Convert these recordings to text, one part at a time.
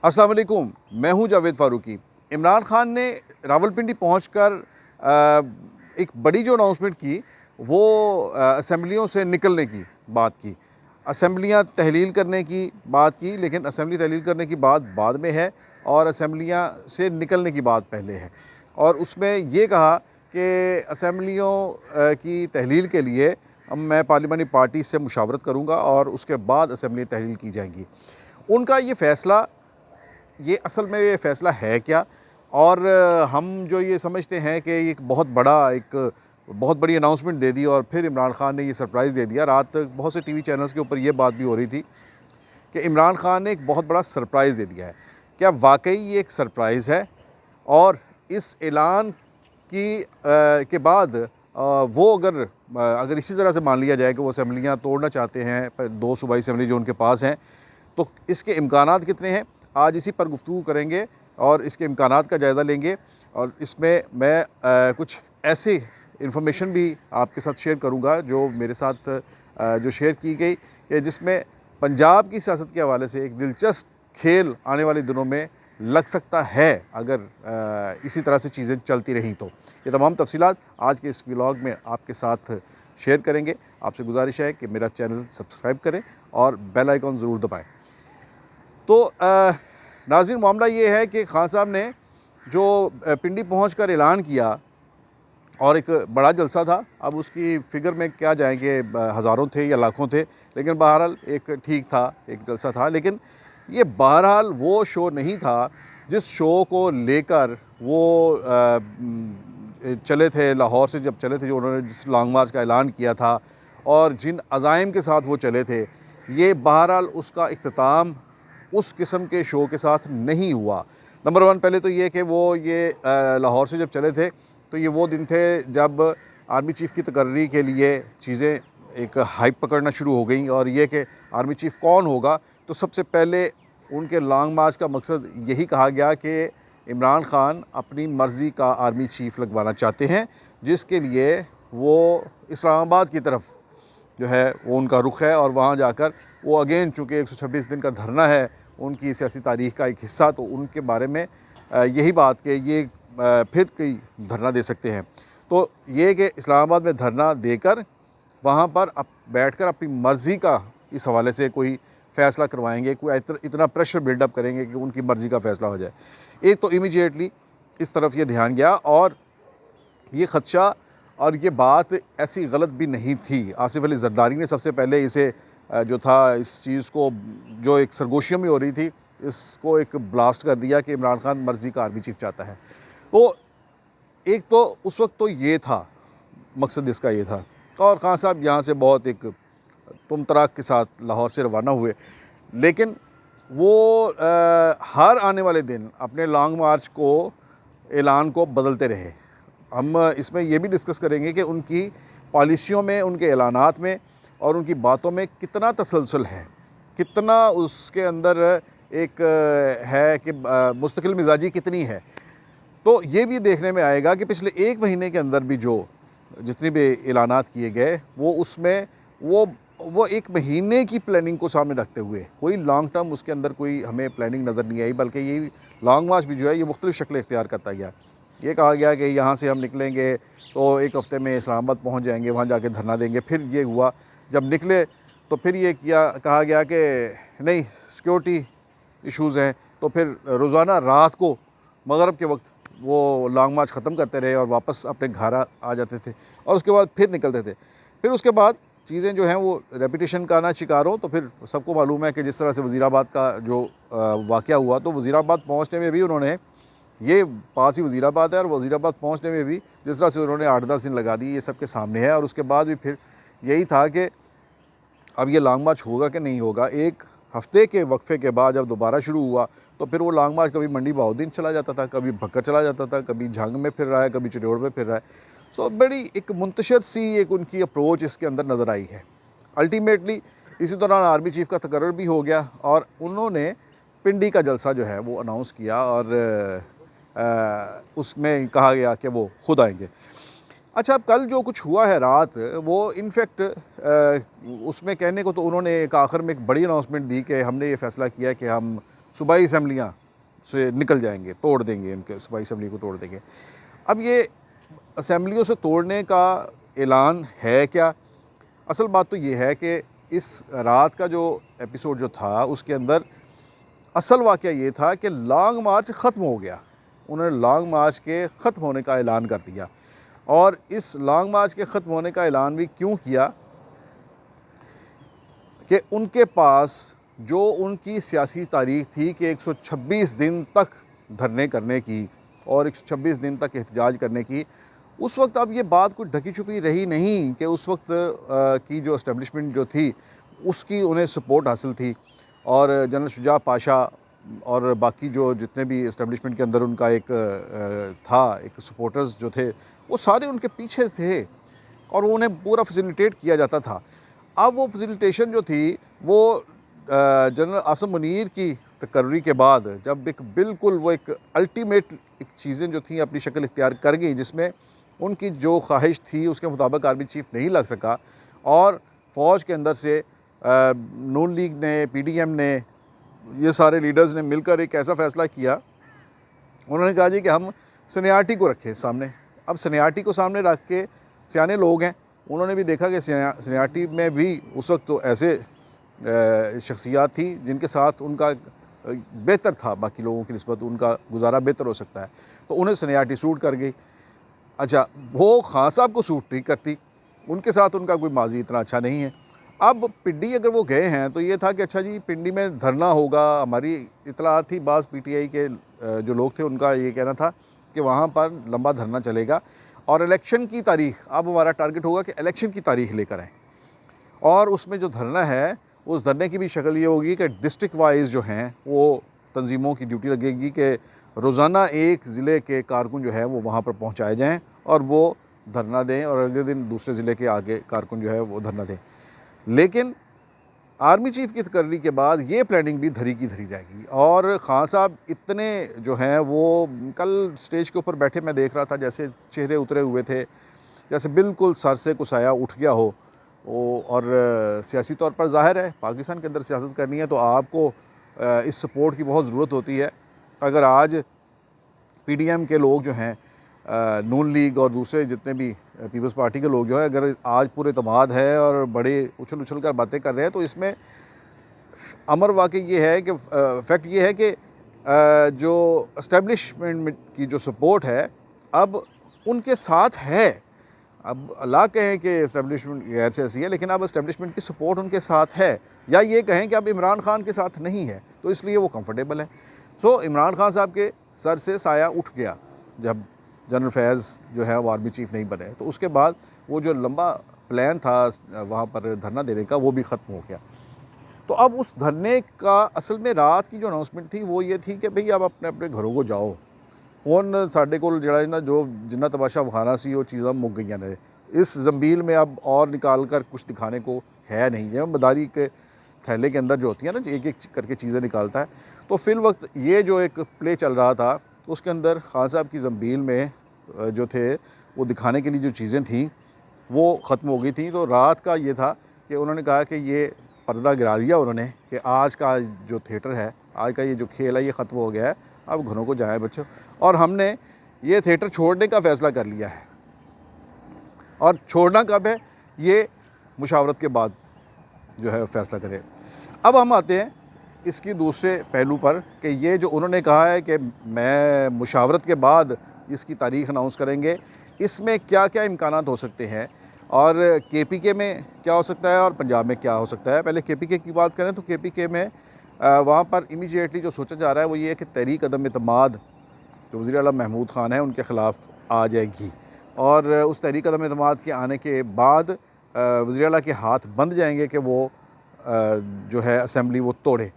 अस्सलाम वालेकुम, मैं हूं जावेद फ़ारूकी। इमरान खान ने रावलपिंडी पहुंचकर एक बड़ी जो अनाउंसमेंट की वो असेंबलियों से निकलने की बात की। असेंबलियां तहलील करने की बात की, लेकिन असेंबली तहलील करने की बात बाद में है और असेंबलियां से निकलने की बात पहले है। और उसमें ये कहा कि असेंबलियों की तहलील के लिए मैं पार्लियामानी पार्टी से मुशावरत करूँगा और उसके बाद असेंबली तहलील की जाएंगी। उनका ये फ़ैसला, ये असल में ये फ़ैसला है क्या? और हम जो ये समझते हैं कि एक बहुत बड़ी अनाउंसमेंट दे दी और फिर इमरान खान ने ये सरप्राइज़ दे दिया। रात बहुत से टीवी चैनल्स के ऊपर ये बात भी हो रही थी कि इमरान खान ने एक बहुत बड़ा सरप्राइज़ दे दिया है। क्या वाक़ई ये एक सरप्राइज़ है? और इस ऐलान के बाद वो अगर इसी तरह से मान लिया जाए कि वो असेंबलियाँ तोड़ना चाहते हैं, 2 सूबाई असेंबली जो उनके पास हैं, तो इसके इम्कानात कितने हैं? आज इसी पर गुफ्तगू करेंगे और इसके इम्कानात का जायज़ा लेंगे। और इसमें मैं कुछ ऐसी इन्फॉर्मेशन भी आपके साथ शेयर करूंगा जो मेरे साथ जो शेयर की गई कि जिसमें पंजाब की सियासत के हवाले से एक दिलचस्प खेल आने वाले दिनों में लग सकता है, अगर इसी तरह से चीज़ें चलती रहीं तो। ये तमाम तफसीलात आज के इस व्लॉग में आपके साथ शेयर करेंगे। आपसे गुजारिश है कि मेरा चैनल सब्सक्राइब करें और बेल आइकॉन ज़रूर दबाएँ। तो नाज़रीन, मामला ये है कि खान साहब ने जो पिंडी पहुंचकर ऐलान किया और एक बड़ा जलसा था। अब उसकी फ़िगर में क्या जाएंगे, हज़ारों थे या लाखों थे, लेकिन बहरहाल एक ठीक था, एक जलसा था। लेकिन ये बहरहाल वो शो नहीं था जिस शो को लेकर वो चले थे लाहौर से, जब चले थे, जो उन्होंने जिस लॉन्ग मार्च का ऐलान किया था और जिन अज़ाइम के साथ वो चले थे। ये बहरहाल उसका इख्तिताम उस किस्म के शो के साथ नहीं हुआ। नंबर 1 पहले तो ये कि वो ये लाहौर से जब चले थे तो ये वो दिन थे जब आर्मी चीफ़ की तकर्री के लिए चीज़ें एक हाइप पकड़ना शुरू हो गई। और ये कि आर्मी चीफ़ कौन होगा, तो सबसे पहले उनके लॉन्ग मार्च का मकसद यही कहा गया कि इमरान खान अपनी मर्ज़ी का आर्मी चीफ़ लगवाना चाहते हैं, जिसके लिए वो इस्लामाबाद की तरफ जो है वो उनका रुख है। और वहाँ जाकर वो अगेन, चूँकि 126 दिन का धरना है उनकी सियासी तारीख़ का एक हिस्सा, तो उनके बारे में यही बात कि ये फिर कई धरना दे सकते हैं। तो ये कि इस्लामाबाद में धरना देकर वहाँ पर बैठ कर अपनी मर्ज़ी का इस हवाले से कोई फ़ैसला करवाएंगे, कोई इतना प्रेशर बिल्डअप करेंगे कि उनकी मर्ज़ी का फ़ैसला हो जाए। एक तो इमीडिएटली इस तरफ ये ध्यान गया और ये ख़दशा और ये बात ऐसी गलत भी नहीं थी। आसिफ अली ज़रदारी ने सबसे पहले इसे जो था, इस चीज़ को जो एक सरगोशियों में हो रही थी, इसको एक ब्लास्ट कर दिया कि इमरान खान मर्ज़ी का आर्मी चीफ़ चाहता है। तो एक तो उस वक्त तो ये था, मकसद इसका ये था। और खान साहब यहाँ से बहुत एक तुम तराक के साथ लाहौर से रवाना हुए। लेकिन वो हर आने वाले दिन अपने लॉन्ग मार्च को, ऐलान को बदलते रहे। हम इसमें ये भी डिस्कस करेंगे कि उनकी पॉलिसियों में, उनके ऐलानात में और उनकी बातों में कितना तसलसल है, कितना उसके अंदर एक है कि मुस्तकिल मिजाजी कितनी है। तो ये भी देखने में आएगा कि पिछले 1 महीने के अंदर भी जितने भी ऐलानात किए गए, वो उसमें वो 1 महीने की प्लानिंग को सामने रखते हुए कोई लॉन्ग टर्म उसके अंदर कोई हमें प्लानिंग नज़र नहीं आई। बल्कि ये लॉन्ग मार्च भी जो है ये मुख्तलिफ़ शक्लें इख्तियार करता गया। ये कहा गया कि यहाँ से हम निकलेंगे तो 1 हफ़्ते में इस्लामाबाद पहुँच जाएंगे, वहाँ जाके धरना देंगे। फिर ये हुआ, जब निकले तो फिर ये कहा गया कि नहीं, सिक्योरिटी इश्यूज़ हैं। तो फिर रोज़ाना रात को मगरिब के वक्त वो लॉन्ग मार्च ख़त्म करते रहे और वापस अपने घर आ जाते थे और उसके बाद फिर निकलते थे। फिर उसके बाद चीज़ें जो हैं वो रेपिटेशन का ना शिकार हो। तो फिर सबको मालूम है कि जिस तरह से वज़ीराबाद का जो वाक़या हुआ, तो वज़ीराबाद पहुँचने में भी उन्होंने, ये पास ही वज़ीराबाद है, और वज़ीराबाद पहुँचने में भी जिस तरह से उन्होंने 8-10 दिन लगा दिए, ये सबके सामने है। और उसके बाद भी फिर यही था कि अब ये लॉन्ग मार्च होगा कि नहीं होगा। 1 हफ़्ते के वक्फे के बाद जब दोबारा शुरू हुआ तो फिर वो लॉन्ग मार्च कभी मंडी बहाउद्दीन चला जाता था, कभी भक्कर चला जाता था, कभी झांग में फिर रहा है, कभी चिड़ियोड़ में फिर रहा है। सो बड़ी एक मुंतशिर सी एक उनकी अप्रोच इसके अंदर नज़र आई है। अल्टीमेटली इसी दौरान आर्मी चीफ़ का तकर्रुर भी हो गया और उन्होंने पिंडी का जलसा जो है वो अनाउंस किया और उसमें कहा गया कि वो खुद आएंगे। अच्छा, अब कल जो कुछ हुआ है रात, वो इनफैक्ट उसमें कहने को तो उन्होंने एक आखिर में एक बड़ी अनाउंसमेंट दी कि हमने ये फ़ैसला किया कि हम सूबाई असम्बलियाँ से निकल जाएंगे, तोड़ देंगे, उनके सूबाई असम्बली को तोड़ देंगे। अब ये असम्बलियों से तोड़ने का ऐलान है क्या? असल बात तो ये है कि इस रात का जो एपिसोड जो था उसके अंदर असल वाक़या ये था कि लॉन्ग मार्च ख़त्म हो गया। उन्होंने लॉन्ग मार्च के ख़त्म होने का ऐलान कर दिया। और इस लॉन्ग मार्च के ख़त्म होने का ऐलान भी क्यों किया कि उनके पास जो उनकी सियासी तारीख़ थी कि 126 दिन तक धरने करने की और 126 दिन तक एहतजाज करने की, उस वक्त अब ये बात कोई ढकी छुपी रही नहीं कि उस वक्त की जो इस्टेब्लिशमेंट जो थी उसकी उन्हें सपोर्ट हासिल थी। और जनरल शुजा पाशा और बाकी जो जितने भी इस्टेब्लिशमेंट के अंदर उनका एक था, एक सपोर्टर्स जो थे, वो सारे उनके पीछे थे और उन्हें पूरा फैसिलिटेट किया जाता था। अब वो फैसिलिटेशन जो थी वो जनरल आसिम मुनीर की तकर्री के बाद जब एक बिल्कुल वो एक अल्टीमेट एक चीज़ें जो थी अपनी शक्ल इख्तियार कर गई, जिसमें उनकी जो ख्वाहिश थी उसके मुताबिक आर्मी चीफ नहीं लग सका और फ़ौज के अंदर से नून लीग ने, PDM ने, ये सारे लीडर्स ने मिलकर एक ऐसा फ़ैसला किया। उन्होंने कहा जी कि हम सीनियरिटी को रखें सामने। अब सीनियरिटी को सामने रख के सियाने लोग हैं, उन्होंने भी देखा कि सीनियरिटी में भी उस वक्त तो ऐसे शख्सियात थी जिनके साथ उनका बेहतर था, बाकी लोगों की निस्बत उनका गुजारा बेहतर हो सकता है, तो उन्हें सीनियरिटी सूट कर गई। अच्छा, वो खान साहब को सूट नहीं करती, उनके साथ उनका कोई माजी इतना अच्छा नहीं है। अब पिंडी अगर वो गए हैं तो ये था कि अच्छा जी पिंडी में धरना होगा। हमारी इतला थी, बाज़ PTI के जो लोग थे उनका ये कहना था कि वहाँ पर लंबा धरना चलेगा और इलेक्शन की तारीख़, अब हमारा टारगेट होगा कि इलेक्शन की तारीख़ लेकर आएँ। और उसमें जो धरना है उस धरने की भी शक्ल ये होगी कि डिस्ट्रिक्ट वाइज जो हैं वो तंजीमों की ड्यूटी लगेगी कि रोज़ाना एक ज़िले के कारकुन जो है वो वहाँ पर पहुँचाए जाएँ और वो धरना दें और अगले दिन दूसरे ज़िले के आगे कारकुन जो है वो धरना दें। लेकिन आर्मी चीफ़ की तकर्री के बाद ये प्लानिंग भी धरी की धरी रहेगी। और खान साहब इतने जो हैं वो कल स्टेज के ऊपर बैठे मैं देख रहा था, जैसे चेहरे उतरे हुए थे, जैसे बिल्कुल सर से कुसाया उठ गया हो। और सियासी तौर पर ज़ाहिर है पाकिस्तान के अंदर सियासत करनी है तो आपको इस सपोर्ट की बहुत ज़रूरत होती है। अगर आज PDM के लोग जो हैं, नून लीग और दूसरे जितने भी पीपल्स पार्टी के लोग जो है, अगर आज पूरे तमाद है और बड़े उछल उछल कर बातें कर रहे हैं, तो इसमें अमर वाक़ई ये है कि फैक्ट ये है कि जो इस्टेब्लिशमेंट की जो सपोर्ट है अब उनके साथ है। अब अल्लाह कहें कि इस्टेब्लिशमेंट गैर सियासी है, लेकिन अब इस्टेब्लिशमेंट की सपोर्ट उनके साथ है, या ये कहें कि अब इमरान खान के साथ नहीं है, तो इसलिए वो कंफर्टेबल है। सो इमरान खान साहब के सर से साया उठ गया जब जनरल फैज़ जो है वो आर्मी चीफ़ नहीं बने, तो उसके बाद वो जो लंबा प्लान था वहाँ पर धरना देने का वो भी ख़त्म हो गया। तो अब उस धरने का असल में रात की जो अनाउंसमेंट थी वो ये थी कि भाई अब अपने अपने घरों को जाओ, हुण साडे कोल जिहड़ा ना जो जिन्ना तमाशा विखाना सी वो चीज़ां मुक गईयां ने। इस जंबील में अब और निकाल कर कुछ दिखाने को है नहीं। जब मदारी के थैले के अंदर जो होती है ना, एक एक करके चीज़ें निकालता है, तो फिल वक्त ये जो एक प्ले चल रहा था उसके अंदर खान साहब की जंबील में जो थे वो दिखाने के लिए जो चीज़ें थी वो ख़त्म हो गई थी। तो रात का ये था कि उन्होंने कहा कि ये पर्दा गिरा दिया उन्होंने कि आज का जो थिएटर है, आज का ये जो खेल है ये ख़त्म हो गया है, अब घरों को जाएं बच्चों। और हमने ये थिएटर छोड़ने का फ़ैसला कर लिया है। और छोड़ना कब है, ये मुशावरत के बाद जो है फ़ैसला करें। अब हम आते हैं इसकी दूसरे पहलू पर कि ये जो उन्होंने कहा है कि मैं मुशावरत के बाद इसकी तारीख़ अनाउंस करेंगे, इसमें क्या क्या इम्कानात हो सकते हैं और KPK में क्या हो सकता है और पंजाब में क्या हो सकता है। पहले KPK की बात करें तो KPK में वहाँ पर इमीडिएटली जो सोचा जा रहा है वो ये है कि तहरीक अदम एतमाद जो वज़ीर आला महमूद ख़ान है उनके ख़िलाफ़ आ जाएगी, और उस तहरीक अदम एतमाद के आने के बाद वज़ीर आला के हाथ बंध जाएंगे कि वो जो है असम्बली वो तोड़े।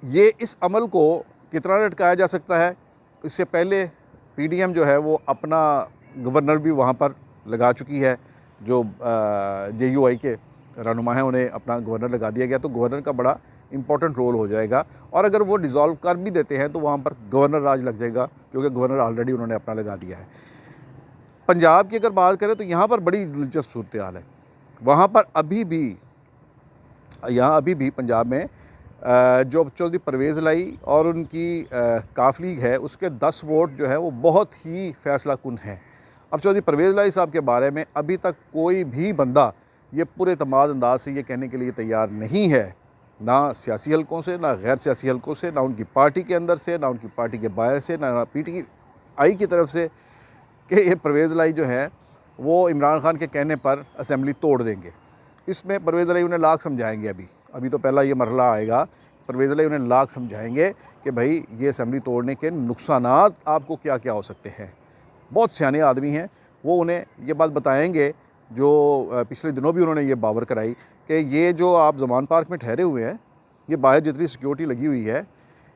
ये इस अमल को कितना लटकाया जा सकता है, इससे पहले PDM जो है वो अपना गवर्नर भी वहाँ पर लगा चुकी है, जो JUI के रहनुमा हैं उन्हें अपना गवर्नर लगा दिया गया, तो गवर्नर का बड़ा इंपॉर्टेंट रोल हो जाएगा। और अगर वो डिज़ोल्व कर भी देते हैं तो वहाँ पर गवर्नर राज लग जाएगा, क्योंकि गवर्नर ऑलरेडी उन्होंने अपना लगा दिया है। पंजाब की अगर बात करें तो यहाँ पर बड़ी दिलचस्प सूरत हाल है। वहाँ पर अभी भी पंजाब में जो चौधरी परवेज़ लाई और उनकी काफ लीग है उसके 10 वोट जो है वो बहुत ही फैसला कुन है। अब चौधरी परवेज़ लाई साहब के बारे में अभी तक कोई भी बंदा ये पूरे तमाद अंदाज से ये कहने के लिए तैयार नहीं है, ना सियासी हलकों से, ना गैर सियासी हलकों से, ना उनकी पार्टी के अंदर से, ना उनकी पार्टी के बाहर से, ना PTI की तरफ से, कि ये परवेज़ लाई जो है वो इमरान खान के कहने पर असेंबली तोड़ देंगे। इसमें परवेज़ लाई उन्हें लाख समझाएंगे। अभी तो पहला ये मरहला आएगा, परवेज़ लाई उन्हें लाख समझाएंगे कि भाई ये असेंबली तोड़ने के नुकसानात आपको क्या क्या हो सकते हैं। बहुत सियाने आदमी हैं, वो उन्हें ये बात बताएंगे जो पिछले दिनों भी उन्होंने ये बावर कराई कि ये जो आप ज़मान पार्क में ठहरे हुए हैं, ये बाहर जितनी सिक्योरिटी लगी हुई है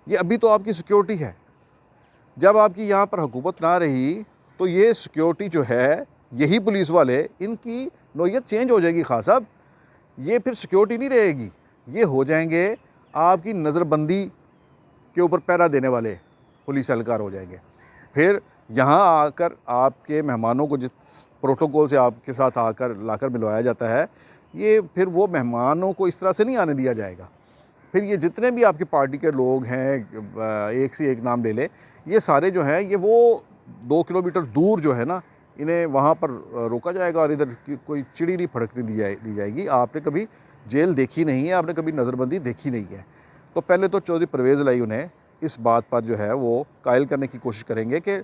ये अभी तो आपकी सिक्योरिटी है। जब आपकी यहाँ पर हुकूमत ना रही तो ये सिक्योरिटी जो है, यही पुलिस वाले, इनकी नौयत चेंज हो जाएगी खान साहब। ये फिर सिक्योरिटी नहीं रहेगी, ये हो जाएंगे आपकी नज़रबंदी के ऊपर पहरा देने वाले पुलिस एहलकार हो जाएंगे। फिर यहाँ आकर आपके मेहमानों को जिस प्रोटोकॉल से आपके साथ आकर लाकर मिलवाया जाता है, ये फिर वो मेहमानों को इस तरह से नहीं आने दिया जाएगा। फिर ये जितने भी आपकी पार्टी के लोग हैं, एक से एक नाम ले लें, ये सारे जो हैं ये वो 2 किलोमीटर दूर जो है ना, इन्हें वहाँ पर रोका जाएगा और इधर की कोई चिड़ी नहीं फड़कने दी जाएगी। आपने कभी जेल देखी नहीं है, आपने कभी नज़रबंदी देखी नहीं है। तो पहले तो चौधरी परवेज़ लाई उन्हें इस बात पर जो है वो कायल करने की कोशिश करेंगे कि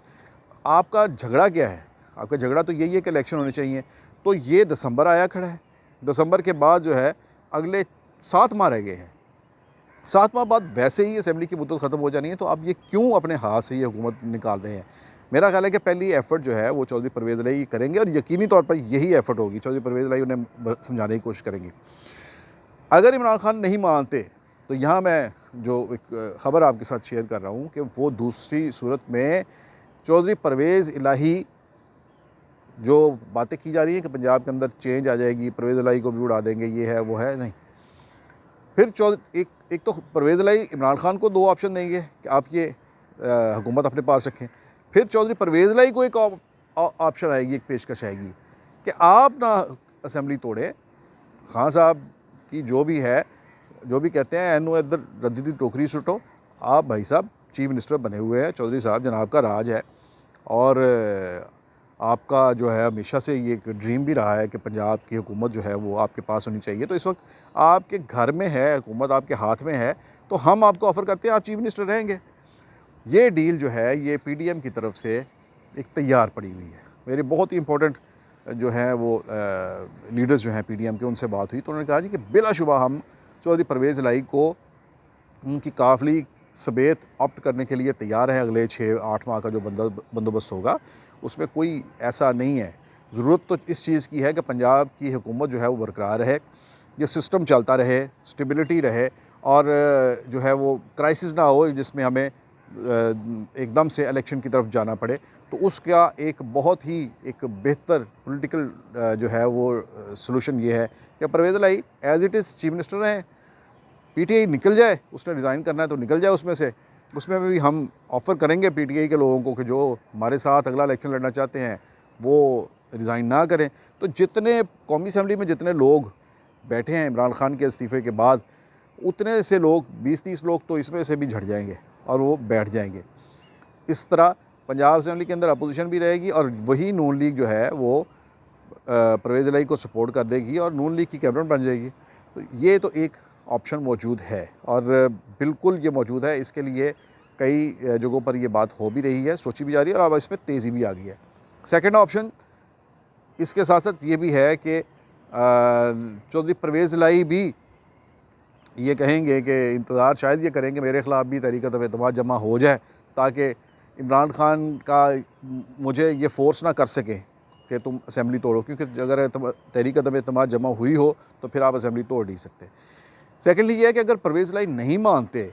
आपका झगड़ा क्या है। आपका झगड़ा तो यही है कि इलेक्शन होने चाहिए। तो ये दिसंबर आया खड़ा है, दिसंबर के बाद जो है अगले 7 माह रह गए हैं। 7 माह बाद वैसे ही असेंबली की मुद्दत ख़त्म हो जानी है, तो आप ये क्यों अपने हाथ से ये हुकूमत निकाल रहे हैं। मेरा ख्याल है कि पहली एफ़र्ट जो है वो चौधरी परवेज़ लाई करेंगे और यकीनी तौर पर यही एफ़र्ट होगी। चौधरी परवेज़ लाई उन्हें समझाने की कोशिश करेंगे। अगर इमरान खान नहीं मानते तो यहाँ मैं जो एक ख़बर आपके साथ शेयर कर रहा हूँ कि वो दूसरी सूरत में चौधरी परवेज़ इलाही, जो बातें की जा रही हैं कि पंजाब के अंदर चेंज आ जाएगी, परवेज़ इलाही को भी उड़ा देंगे, ये है वो है, नहीं। फिर एक तो परवेज़ इलाही इमरान खान को 2 ऑप्शन देंगे कि आप ये हुकूमत अपने पास रखें। फिर चौधरी परवेज़ इलाही को एक ऑप्शन आएगी, एक पेशकश आएगी कि आप ना असेंबली तोड़ें, खान साहब की जो भी है, जो भी कहते हैं एनो इधर रद्दी दी टोकरी सुटो, आप भाई साहब चीफ मिनिस्टर बने हुए हैं, चौधरी साहब जनाब का राज है और आपका जो है हमेशा से ये एक ड्रीम भी रहा है कि पंजाब की हुकूमत जो है वो आपके पास होनी चाहिए। तो इस वक्त आपके घर में है हुकूमत, आपके हाथ में है, तो हम आपको ऑफ़र करते हैं, आप चीफ मिनिस्टर रहेंगे। ये डील जो है ये PDM की तरफ से एक तैयार पड़ी हुई है। मेरे बहुत ही इंपॉर्टेंट जो है वो लीडर्स जो हैं PDM के, उनसे बात हुई तो उन्होंने कहा जी कि बिलाशुबा हम चौधरी परवेज़ इलाही को उनकी काफ़ली समेत ऑप्ट करने के लिए तैयार हैं। अगले 6-8 माह का जो बंदोबस्त होगा उसमें कोई ऐसा नहीं है। ज़रूरत तो इस चीज़ की है कि पंजाब की हुकूमत जो है वो बरकरार रहे, ये सिस्टम चलता रहे, स्टेबिलिटी रहे और जो है वो क्राइसिस ना हो जिसमें हमें एकदम से इलेक्शन की तरफ जाना पड़े। तो उसका एक बहुत ही एक बेहतर पॉलिटिकल जो है वो सलूशन ये है कि Parvez Elahi as it is chief minister रहें। PTI निकल जाए, उसने रिज़ाइन करना है तो निकल जाए उसमें भी हम ऑफ़र करेंगे PTI के लोगों को कि जो हमारे साथ अगला इलेक्शन लड़ना चाहते हैं वो रिज़ाइन ना करें। तो जितने कौमी असम्बली में जितने लोग बैठे हैं इमरान खान के इस्तीफ़े के बाद, उतने से लोग 20-30 लोग तो इसमें से भी झड़ जाएंगे और वो बैठ जाएंगे। इस तरह पंजाब असम्बली के अंदर अपोजिशन भी रहेगी और वही नून लीग जो है वो परवेज़ इलाही को सपोर्ट कर देगी और नून लीग की कैबिनेट बन जाएगी। तो ये तो एक ऑप्शन मौजूद है और बिल्कुल ये मौजूद है। इसके लिए कई जगहों पर ये बात हो भी रही है, सोची भी जा रही है और अब इसमें तेज़ी भी आ गई है। सेकंड ऑप्शन इसके साथ साथ ये भी है कि चौधरी परवेज़ इलाही भी ये कहेंगे कि इंतज़ार शायद ये करेंगे मेरे ख़िलाफ़ भी तहरीक अदम-ए-एतमाद जमा हो जाए, ताकि इमरान खान का मुझे ये फ़ोर्स ना कर सकें कि तुम असेंबली तोड़ो, क्योंकि अगर तहरीक अदम-ए-एतमाद जमा हुई हो तो फिर आप असेंबली तोड़ नहीं सकते। सेकेंडली ये है कि अगर परवेज़ इलाही नहीं मानते,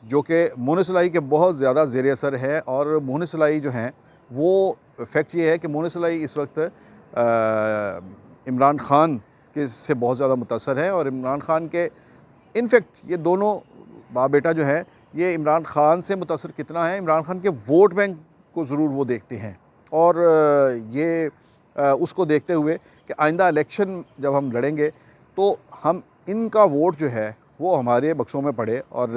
जो कि मोहनिस इलाही के बहुत ज़्यादा ज़ेर असर है और मोहनिस इलाही जो हैं वो फैक्ट ये है कि मोहनिस इलाही इस वक्त इमरान खान के से बहुत ज़्यादा मुतासर है और इमरान खान के इनफैक्ट ये दोनों बाप बेटा जो है ये इमरान खान से मुतासर कितना है, इमरान खान के वोट बैंक को ज़रूर वो देखते हैं और ये उसको देखते हुए कि आइंदा इलेक्शन जब हम लड़ेंगे तो हम इनका वोट जो है वो हमारे बक्सों में पड़े और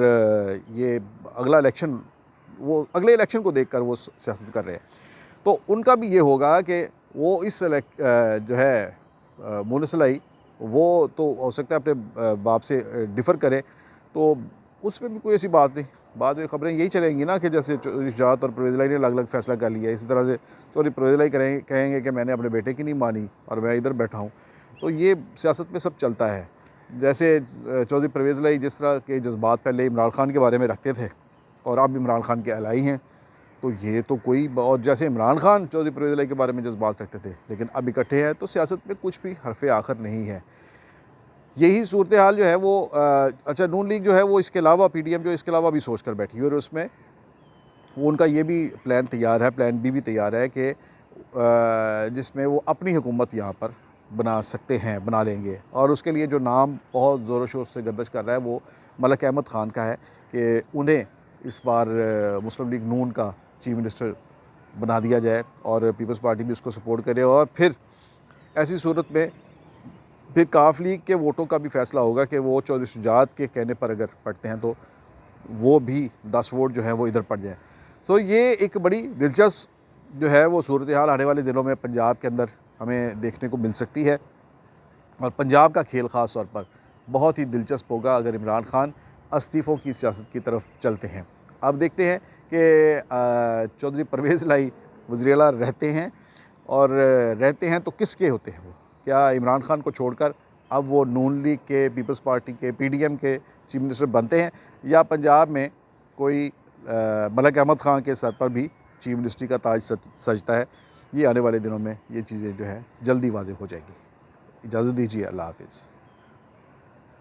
ये अगला इलेक्शन, वो अगले इलेक्शन को देखकर वो सियासत कर रहे हैं। तो उनका भी ये होगा कि वो इस जो है मुनसलाई, वो तो हो सकता है अपने बाप से डिफ़र करे, तो उसमें भी कोई ऐसी बात नहीं। बाद में ख़बरें यही चलेंगी ना कि जैसे शुजात और परवेज़ इलाही ने अलग अलग फ़ैसला कर लिया, इसी तरह से चौधरी परवेज़ इलाही कहेंगे कि मैंने अपने बेटे की नहीं मानी और मैं इधर बैठा हूँ। तो ये सियासत में सब चलता है। जैसे चौधरी परवेज़ इलाही जिस तरह के जज्बात पहले इमरान खान के बारे में रखते थे और अब इमरान खान के अलाई हैं, तो ये तो कोई, और जैसे इमरान खान चौधरी परवेज़ इलाही के बारे में जज्बात रखते थे लेकिन अब इकट्ठे हैं, तो सियासत में कुछ भी हरफ़ आखिर नहीं है। यही सूरत हाल जो है वो अच्छा, नून लीग जो है वो इसके अलावा PDM जो इसके अलावा भी सोच कर बैठी है, और उसमें वो उनका ये भी प्लान तैयार है, प्लान बी भी तैयार है कि जिसमें वो अपनी हुकूमत यहाँ पर बना सकते हैं, बना लेंगे। और उसके लिए जो नाम बहुत ज़ोर शोर से गर्दिश कर रहा है वो मलिक अहमद ख़ान का है कि उन्हें इस बार मुस्लिम लीग नून का चीफ मिनिस्टर बना दिया जाए और पीपल्स पार्टी भी उसको सपोर्ट करे। और फिर ऐसी सूरत में फिर काफ लीग के वोटों का भी फ़ैसला होगा कि वो चौधरी शुजात के कहने पर अगर पड़ते हैं तो वो भी 10 वोट जो है वो इधर पड़ जाए। तो ये एक बड़ी दिलचस्प जो है वो सूरत हाल आने वाले दिनों में पंजाब के अंदर हमें देखने को मिल सकती है। और पंजाब का खेल ख़ास तौर पर बहुत ही दिलचस्प होगा अगर इमरान खान इस्तीफ़ों की सियासत की तरफ चलते हैं। अब देखते हैं कि चौधरी परवेज़ इलाही वज़ीर आला रहते हैं, और रहते हैं तो किसके होते हैं वो? क्या इमरान खान को छोड़कर अब वो नून लीग के, पीपल्स पार्टी के, PDM के चीफ मिनिस्टर बनते हैं, या पंजाब में कोई मलिक अहमद ख़ान के सर पर भी चीफ मिनिस्ट्री का ताज सजता है? ये आने वाले दिनों में ये चीज़ें जो है जल्दी वाज़ेह हो जाएगी। इजाज़त दीजिए, अल्लाह हाफ़िज़।